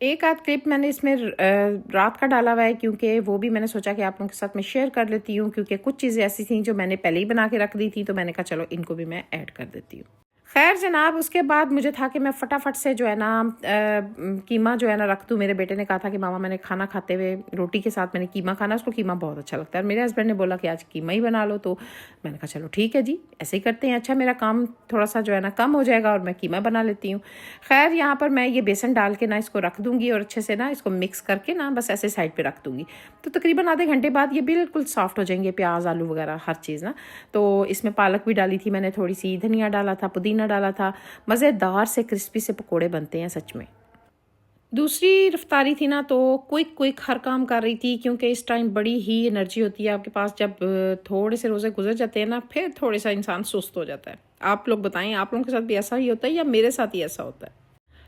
ایک آدھ کلپ میں نے اس میں رات کا ڈالا ہوا ہے، کیونکہ وہ بھی میں نے سوچا کہ آپ لوگوں کے ساتھ میں شیئر کر لیتی ہوں، کیونکہ کچھ چیزیں ایسی تھیں جو میں نے پہلے ہی بنا کے رکھ دی تھی، تو میں نے کہا چلو ان کو بھی میں ایڈ کر دیتی ہوں۔ خیر جناب، اس کے بعد مجھے تھا کہ میں فٹافٹ سے جو ہے نا قیمہ جو ہے نا رکھ دوں۔ میرے بیٹے نے کہا تھا کہ ماما میں نے کھانا کھاتے ہوئے روٹی کے ساتھ میں نے قیمہ کھانا، اس کو قیمہ بہت اچھا لگتا ہے، اور میرے ہسبینڈ نے بولا کہ آج قیمہ ہی بنا لو، تو میں نے کہا چلو ٹھیک ہے جی ایسے ہی کرتے ہیں، اچھا میرا کام تھوڑا سا جو ہے نا کم ہو جائے گا اور میں قیمہ بنا لیتی ہوں۔ خیر یہاں پر میں یہ بیسن ڈال کے نا اس کو رکھ دوں گی، اور اچھے سے نا اس کو مکس کر کے نا بس ایسے سائڈ پہ رکھ دوں گی، تو تقریباً آدھے گھنٹے بعد یہ بالکل سافٹ ہو جائیں گے، پیاز آلو وغیرہ ہر چیز نا۔ تو اس میں پالک بھی ڈالی تھی میں نے، تھوڑی سی دھنیا ڈالا تھا، پودینہ ڈالا تھا، مزیدار سے کرسپی سے پکوڑے بنتے ہیں سچ میں۔ دوسری رفتاری تھی نا، تو کوئک ہر کام کر رہی تھی، کیونکہ اس ٹائم بڑی ہی انرجی ہوتی ہے آپ کے پاس، جب تھوڑے سے روزے گزر جاتے ہیں نا پھر تھوڑے سا انسان سست ہو جاتا ہے۔ آپ لوگ بتائیں آپ لوگوں کے ساتھ بھی ایسا ہی ہوتا ہے یا میرے ساتھ ہی ایسا ہوتا ہے؟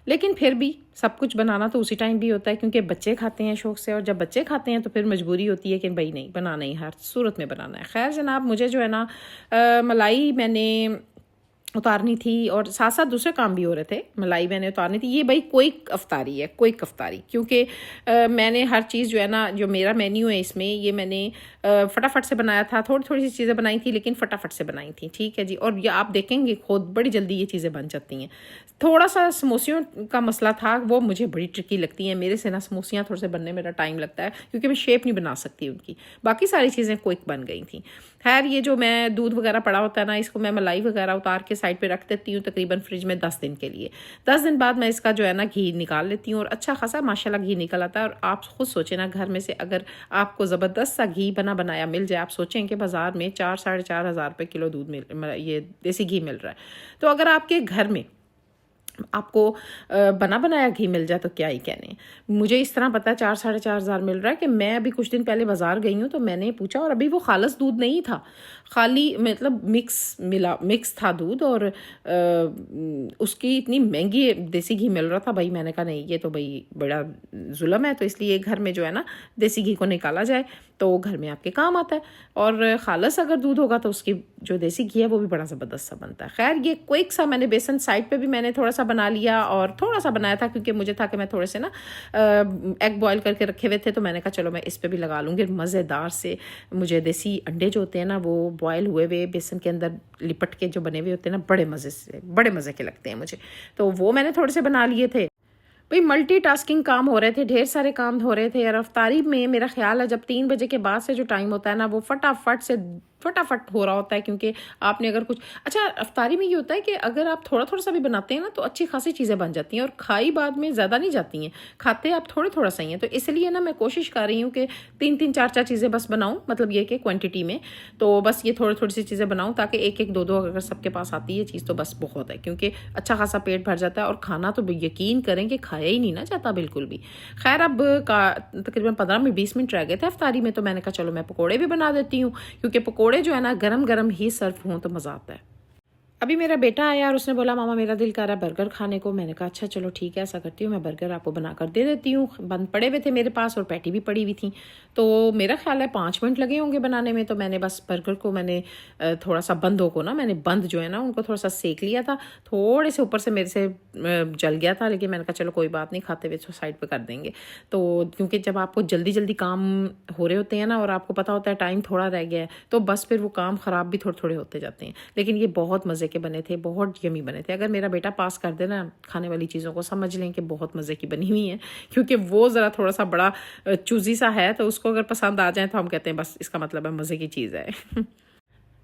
لیکن پھر بھی سب کچھ بنانا تو اسی ٹائم بھی ہوتا ہے، کیونکہ بچے کھاتے ہیں شوق سے، اور جب بچے کھاتے ہیں تو پھر مجبوری ہوتی ہے کہ بھائی نہیں بنانا ہی، ہر صورت میں بنانا ہے۔ خیر جناب، مجھے جو ہے نا ملائی میں نے اتارنی تھی، اور ساتھ ساتھ دوسرے کام بھی ہو رہے تھے، ملائی میں نے اتارنی تھی۔ یہ بھائی کوئک افطاری ہے، کوئک افطاری، کیونکہ میں نے ہر چیز جو ہے نا، جو میرا مینیو ہے اس میں، یہ میں نے فٹافٹ سے بنایا تھا، تھوڑی سی چیزیں بنائی تھی لیکن فٹافٹ سے بنائی تھیں، ٹھیک ہے جی۔ اور یہ آپ دیکھیں گے خود بڑی جلدی یہ چیزیں بن جاتی ہیں۔ تھوڑا سا سموسیوں کا مسئلہ تھا، وہ مجھے بڑی ٹرکی لگتی ہیں، میرے سے نا سموسیاں تھوڑے سے بننے میں ٹائم لگتا ہے، کیونکہ میں شیپ نہیں بنا سکتی ان کی، باقی ساری چیزیں کوئک بن گئی تھیں۔ خیر یہ جو میں دودھ وغیرہ پڑا ہوتا ہے نا، اس کو میں ملائی وغیرہ اتار کے سائڈ پہ رکھ دیتی ہوں تقریباً فریج میں 10 دن کے لیے۔ 10 دن بعد میں اس کا جو ہے نا گھی نکال لیتی ہوں، اور اچھا خاصا ماشاءاللہ گھی نکل آتا ہے۔ اور آپ خود سوچیں نا، گھر میں سے اگر آپ کو زبردست سا گھی بنایا مل جائے، آپ سوچیں کہ بازار میں 4-4.5 ہزار روپے کلو دودھ یہ دیسی گھی مل رہا ہے، تو اگر آپ کے گھر میں آپ کو بنایا گھی مل جائے تو کیا ہی کہنے۔ مجھے اس طرح پتا ہے 4-4.5 ہزار مل رہا ہے کہ میں ابھی کچھ دن پہلے بازار گئی ہوں، تو میں نے پوچھا، اور ابھی وہ خالص دودھ نہیں تھا، خالی مطلب مکس تھا دودھ، اور اس کی اتنی مہنگی دیسی گھی مل رہا تھا۔ بھائی میں نے کہا نہیں، یہ تو بھائی بڑا ظلم ہے، تو اس لیے گھر میں جو ہے نا دیسی گھی کو نکالا جائے تو گھر میں آپ کے کام آتا ہے، اور خالص اگر دودھ ہوگا تو اس کی جو دیسی گھی ہے وہ بھی بڑا زبردست سا بنتا ہے۔ خیر یہ کوئک سا میں نے بیسن سائڈ پہ بھی میں نے تھوڑا سا بنا لیا، اور تھوڑا سا بنایا تھا کیونکہ مجھے تھا کہ میں تھوڑے سے نا ایگ بوائل کر کے رکھے ہوئے تھے، تو میں نے کہا چلو میں اس پہ بھی لگا لوں گی۔ مزیدار سے مجھے دیسی انڈے جو ہوتے ہیں نا، وہ بوائل ہوئے ہوئے بیسن کے اندر لپٹ کے جو بنے ہوئے ہوتے ہیں نا، بڑے مزے کے لگتے ہیں مجھے، تو وہ میں نے تھوڑے سے بنا لیے تھے۔ بھئی ملٹی ٹاسکنگ کام ہو رہے تھے، ڈھیر سارے کام ہو رہے تھے، اور افطاری میں میرا خیال ہے جب 3 بجے کے بعد سے جو ٹائم ہوتا ہے نا، وہ فٹافٹ ہو رہا ہوتا ہے، کیونکہ آپ نے اگر کچھ اچھا افطاری میں یہ ہوتا ہے کہ اگر آپ تھوڑا سا بھی بناتے ہیں نا تو اچھی خاصی چیزیں بن جاتی ہیں، اور کھائی بعد میں زیادہ نہیں جاتی ہیں، کھاتے آپ تھوڑا سا ہی ہیں، تو اس لیے نا میں کوشش کر رہی ہوں کہ 3 4 چیزیں بس بناؤں، مطلب یہ کہ کوانٹٹی میں، تو بس یہ تھوڑی سی چیزیں بناؤں تاکہ 1 2 اگر سب کے پاس آتی ہے چیز تو بس بہت ہے، کیونکہ اچھا خاصا پیٹ بھر جاتا ہے، اور کھانا تو یقین کریں کہ کھایا ہی نہیں نا جاتا بالکل بھی۔ خیر اب تقریباً 15 20 منٹ رہ گئے تھے افطاری میں، تو میں نے کہا چلو میں پکوڑے بھی بنا دیتی ہوں، کیونکہ پکوڑے جو ہے نا گرم ہی سرو ہوں تو مزہ آتا ہے۔ ابھی میرا بیٹا آیا اور اس نے بولا ماما میرا دل کر رہا ہے برگر کھانے کو۔ میں نے کہا اچھا چلو ٹھیک ہے، ایسا کرتی ہوں میں برگر آپ کو بنا کر دے دیتی ہوں۔ بند پڑے ہوئے تھے میرے پاس، اور پیٹی بھی پڑی ہوئی تھیں، تو میرا خیال ہے 5 منٹ لگے ہوں گے بنانے میں، تو میں نے بس برگر کو میں نے تھوڑا سا بندوں کو نا، میں نے بند جو ہے نا ان کو تھوڑا سا سیک لیا تھا، تھوڑے سے اوپر سے میرے سے جل گیا تھا، لیکن میں نے کہا چلو کوئی بات نہیں، کھاتے ہوئے سائڈ پہ کر دیں گے۔ تو کیونکہ جب آپ کو جلدی کام ہو رہے ہوتے ہیں نا، اور آپ کو پتا ہوتا ہے ٹائم تھوڑا رہ گیا ہے، تو بس پھر وہ کام خراب بھی تھوڑے ہوتے جاتے ہیں، لیکن یہ بہت مزے کے بنے تھے، بہت یمی بنے تھے۔ اگر میرا بیٹا پاس کر دے نا کھانے والی چیزوں کو، سمجھ لیں کہ بہت مزے کی بنی ہوئی ہیں، کیونکہ وہ ذرا تھوڑا سا بڑا چوزی سا ہے، تو اس کو اگر پسند آ جائیں تو ہم کہتے ہیں بس اس کا مطلب ہے مزے کی چیز ہے۔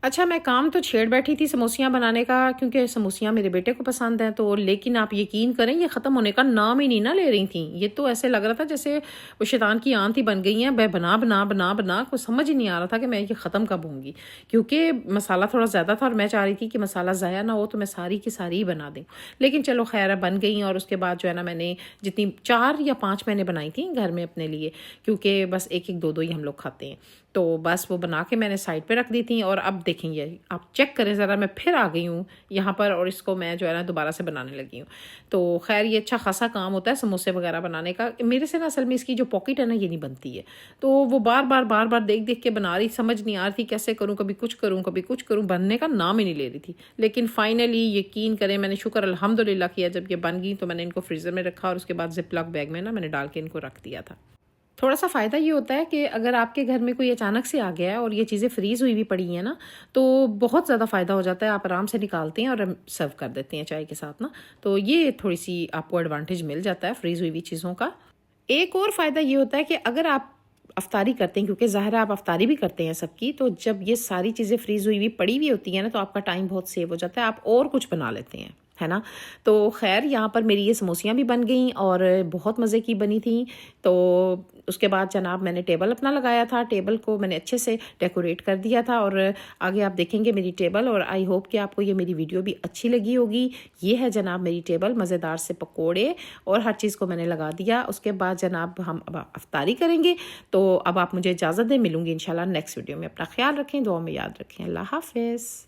اچھا میں کام تو چھیڑ بیٹھی تھی سموسیاں بنانے کا، کیونکہ سموسیاں میرے بیٹے کو پسند ہیں، تو لیکن آپ یقین کریں یہ ختم ہونے کا نام ہی نہیں نہ لے رہی تھیں۔ یہ تو ایسے لگ رہا تھا جیسے وہ شیطان کی آنت ہی بن گئی ہیں، بنا کوئی سمجھ ہی نہیں آ رہا تھا کہ میں یہ ختم کب ہوں گی، کیونکہ مسالہ تھوڑا زیادہ تھا، اور میں چاہ رہی تھی کہ مسالہ ضائع نہ ہو، تو میں ساری کی ساری ہی بنا دیں، لیکن چلو خیر بن گئی۔ اور اس کے بعد جو ہے نا میں نے جتنی 4 یا 5 میں نے بنائی تھیں گھر میں اپنے لیے، کیونکہ بس 1 1 2 2 ہی ہم لوگ کھاتے ہیں، تو بس وہ بنا کے میں نے سائڈ پہ رکھ دی تھیں. اور اب دیکھیں گے آپ چیک کریں ذرا, میں پھر آ گئی ہوں یہاں پر اور اس کو میں جو ہے نا دوبارہ سے بنانے لگی ہوں. تو خیر یہ اچھا خاصا کام ہوتا ہے سموسے وغیرہ بنانے کا. میرے سے نا اصل میں اس کی جو پاکٹ ہے نا یہ نہیں بنتی ہے, تو وہ بار بار دیکھ کے بنا رہی, سمجھ نہیں آ رہی تھی کیسے کروں, کبھی کچھ کروں, بننے کا نام ہی نہیں لے رہی تھی. لیکن فائنلی یقین کریں میں نے شکر الحمدللہ کیا جب یہ بن گئی, تو میں نے ان کو فریزر میں رکھا اور اس کے بعد زپ لاک بیگ میں نا میں نے ڈال کے ان کو رکھ دیا تھا. تھوڑا سا فائدہ یہ ہوتا ہے کہ اگر آپ کے گھر میں کوئی اچانک سے آ گیا ہے اور یہ چیزیں فریز ہوئی بھی پڑی ہیں نا, تو بہت زیادہ فائدہ ہو جاتا ہے. آپ آرام سے نکالتے ہیں اور سرو کر دیتے ہیں چائے کے ساتھ نا, تو یہ تھوڑی سی آپ کو ایڈوانٹیج مل جاتا ہے فریز ہوئی چیزوں کا. ایک اور فائدہ یہ ہوتا ہے کہ اگر آپ افطاری کرتے ہیں, کیونکہ ظاہر ہے آپ افطاری بھی کرتے ہیں سب کی, تو جب یہ ساری چیزیں فریز ہوئی پڑی ہوئی ہوتی ہیں نا, تو آپ کا ٹائم بہت سیو ہو جاتا ہے, آپ اور کچھ بنا لیتے ہیں, ہے نا. تو خیر یہاں پر میری یہ سموسیاں بھی بن گئیں اور بہت مزے کی بنی تھیں. تو اس کے بعد جناب میں نے ٹیبل اپنا لگایا تھا, ٹیبل کو میں نے اچھے سے ڈیکوریٹ کر دیا تھا, اور آگے آپ دیکھیں گے میری ٹیبل. اور آئی ہوپ کہ آپ کو یہ میری ویڈیو بھی اچھی لگی ہوگی. یہ ہے جناب میری ٹیبل, مزیدار سے پکوڑے اور ہر چیز کو میں نے لگا دیا. اس کے بعد جناب ہم اب افطاری کریں گے. تو اب آپ مجھے اجازت دیں, ملوں گی انشاءاللہ نیکسٹ ویڈیو میں. اپنا خیال رکھیں, دعا میں یاد رکھیں. اللہ حافظ.